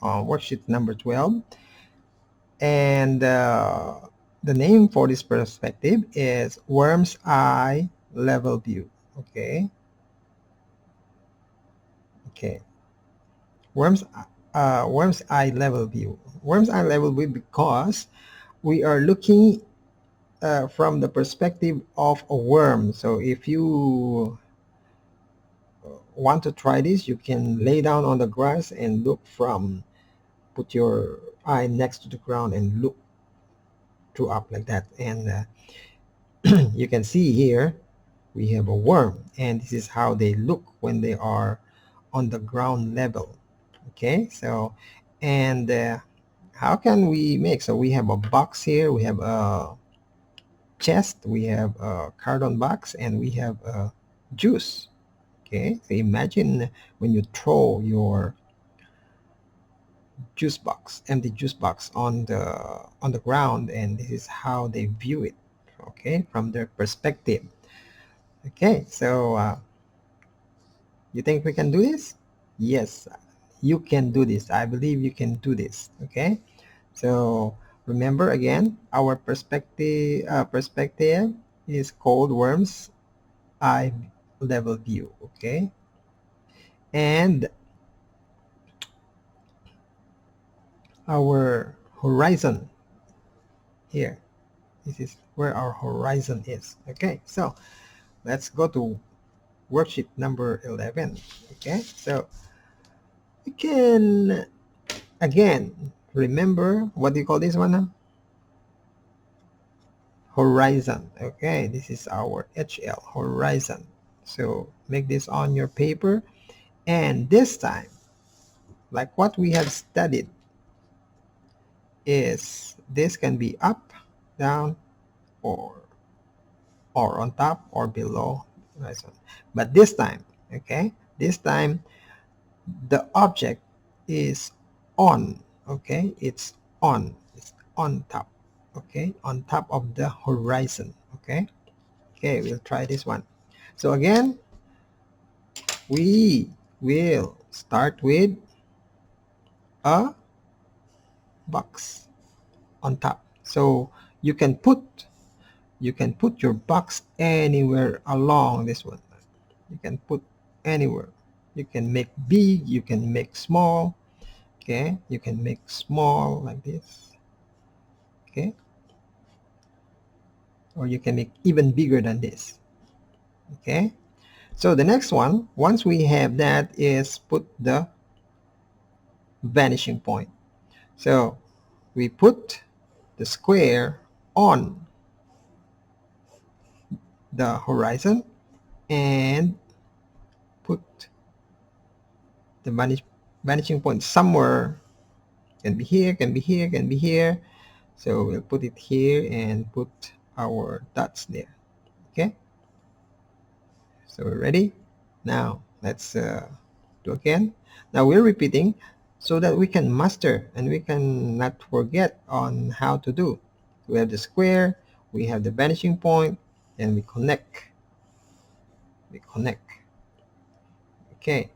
on worksheet number 12. And the name for this perspective is worm's eye level view. Okay. Okay. Worm's worm's eye level view. Worm's eye level view because we are looking from the perspective of a worm. So if you want to try this, you can lay down on the grass and look from, put your eye next to the ground and look to up like that. And you can see here we have a worm, and this is how they look when they are on the ground level. Okay, so and how can we make? So we have a box here, we have a chest, we have a cardon box, and we have a juice. Okay, so imagine when you throw your juice box, empty juice box on the ground, and this is how they view it. Okay, from their perspective. Okay, so you think we can do this? Yes, you can do this. I believe you can do this. Okay, so remember again, our perspective is called worm's eye level view. Okay, and our horizon here, this is where our horizon is. Okay, so let's go to worksheet number 11. Okay, so you can again remember, what do you call this one now? Horizon. Okay, this is our HL, horizon. So make this on your paper, and this time, like what we have studied, is this can be up, down, or on top or below horizon. But this time, okay, this time the object is on. Okay, it's on top. Okay, on top of the horizon. Okay, we'll try this one. So again, we will start with a box on top. So you can put your box anywhere along this one. You can put anywhere. You can make big, you can make small. Okay, you can make small like this. Okay, or you can make even bigger than this. Okay, so the next one, once we have that, is put the vanishing point. So we put the square on the horizon and put the vanishing point somewhere. Can be here, can be here, can be here. So we'll put it here and put our dots there. Okay, so we're ready. Now let's do again. Now we're repeating so that we can master and we can not forget on how to do. We have the square, we have the vanishing point, and we connect. Okay,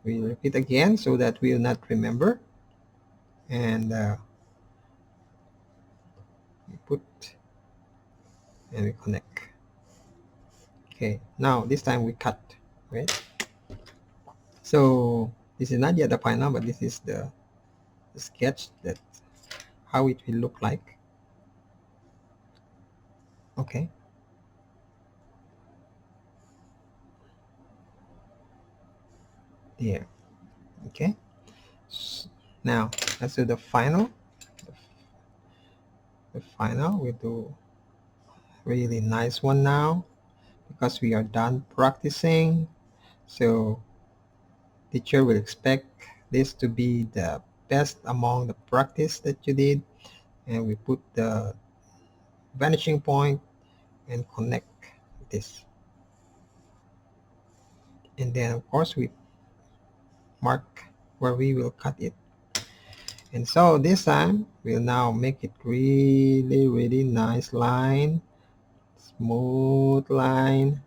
we repeat again so that we will not remember. And we put and we connect. Okay, now this time we cut, right? So this is not yet the final, but this is the sketch that how it will look like. Okay, there. Okay, now let's do the final. The final, we do really nice one now because we are done practicing. So teacher will expect this to be the best among the practice that you did. And we put the vanishing point and connect this. And then of course we mark where we will cut it. And so this time we'll now make it really nice line, smooth line,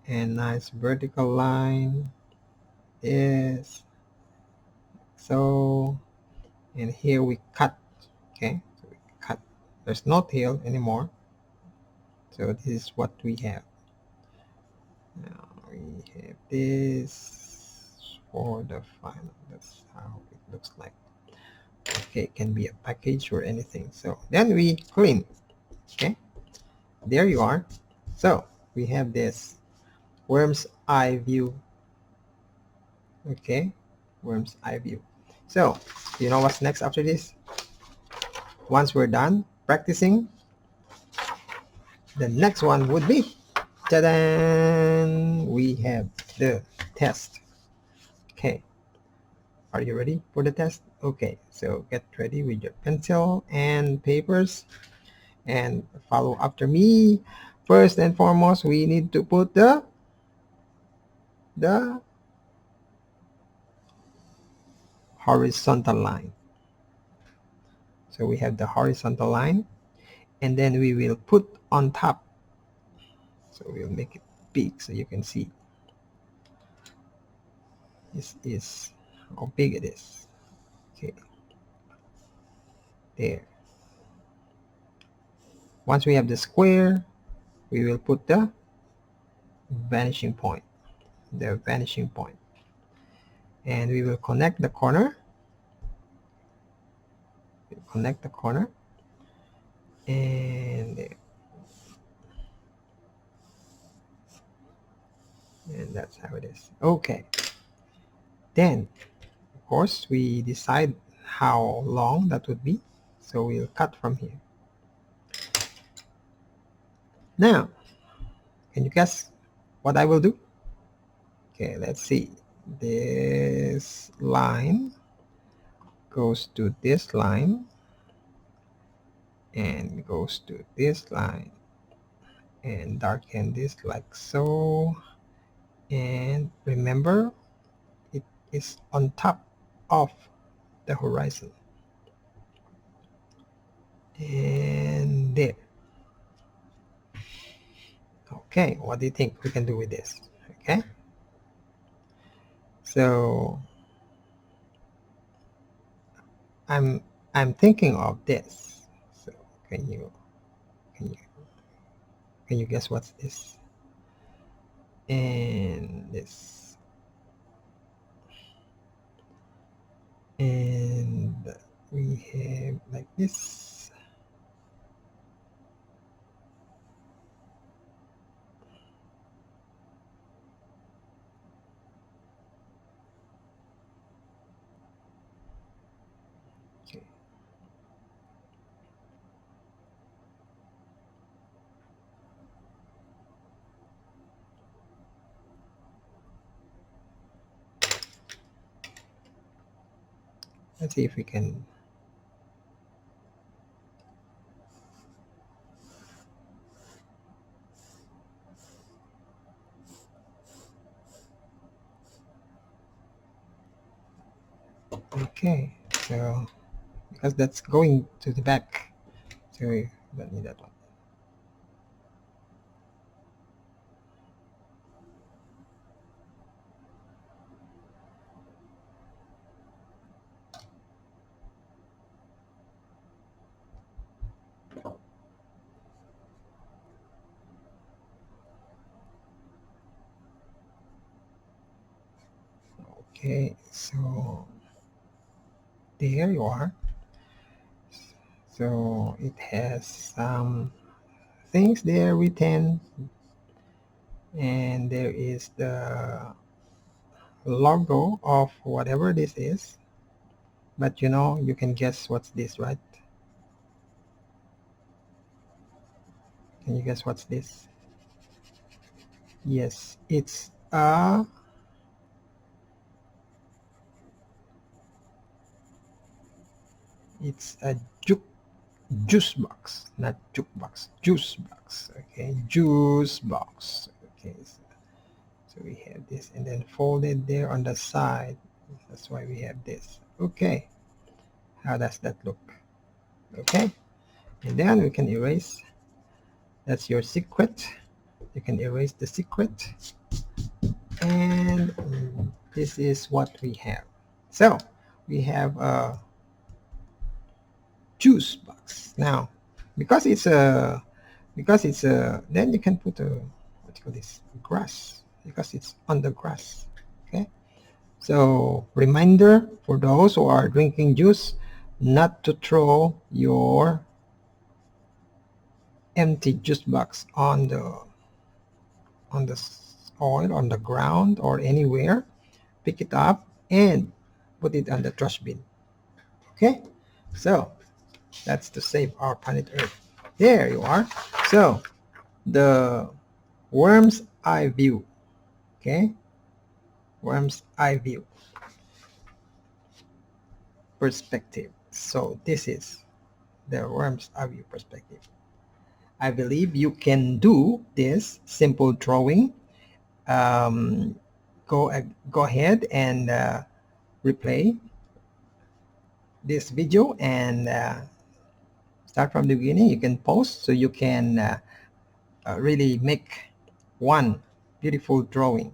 and nice vertical line. Yes, so, and here we cut. Okay, so we cut. There's no tail anymore. So this is what we have. Now we have this for the final. That's how it looks like. Okay, it can be a package or anything. So then we clean. Okay, there you are. So we have this worm's eye view. Okay, worm's eye view. So you know what's next after this? Once we're done practicing, the next one would be, ta-da! We have the test. Okay, are you ready for the test? Okay, so get ready with your pencil and papers and follow after me. First and foremost, we need to put the horizontal line. So we have the horizontal line, and then we will put on top. So we'll make it big so you can see. This is how big it is. Okay, there. Once we have the square, we will put the vanishing point. The vanishing point. And we will connect the corner. Connect the corner. And there. And that's how it is. Okay. Then, of course, we decide how long that would be. So we'll cut from here. Now, can you guess what I will do? Okay, let's see. This line goes to this line and goes to this line and darken this like so. And remember, it is on top of the horizon. And there. Okay, what do you think we can do with this? Okay, so I'm thinking of this. So can you guess what's this? And this, and we have like this. Okay. Let's see if we can. Okay, so because that's going to the back, so we don't need that one. Okay, so there you are. So it has some things there written, and there is the logo of whatever this is. But you know, you can guess what's this, right? Can you guess what's this? Yes, it's a juice box, not jukebox, juice box. Okay, juice box. Okay, so we have this, and then folded there on the side. That's why we have this. Okay, how does that look? Okay, and then we can erase. That's your secret. You can erase the secret, and this is what we have. So we have a juice box now. Because it's a then you can put a, what do you call this, grass, because it's on the grass. Okay, so reminder for those who are drinking juice, not to throw your empty juice box on the soil, on the ground, or anywhere. Pick it up and put it on the trash bin. Okay, so that's to save our planet Earth. There you are. So the worm's eye view. Okay, worm's eye view perspective. So this is the worm's eye view perspective. I believe you can do this simple drawing. Um, go ahead and replay this video and start from the beginning. You can pause so you can really make one beautiful drawing.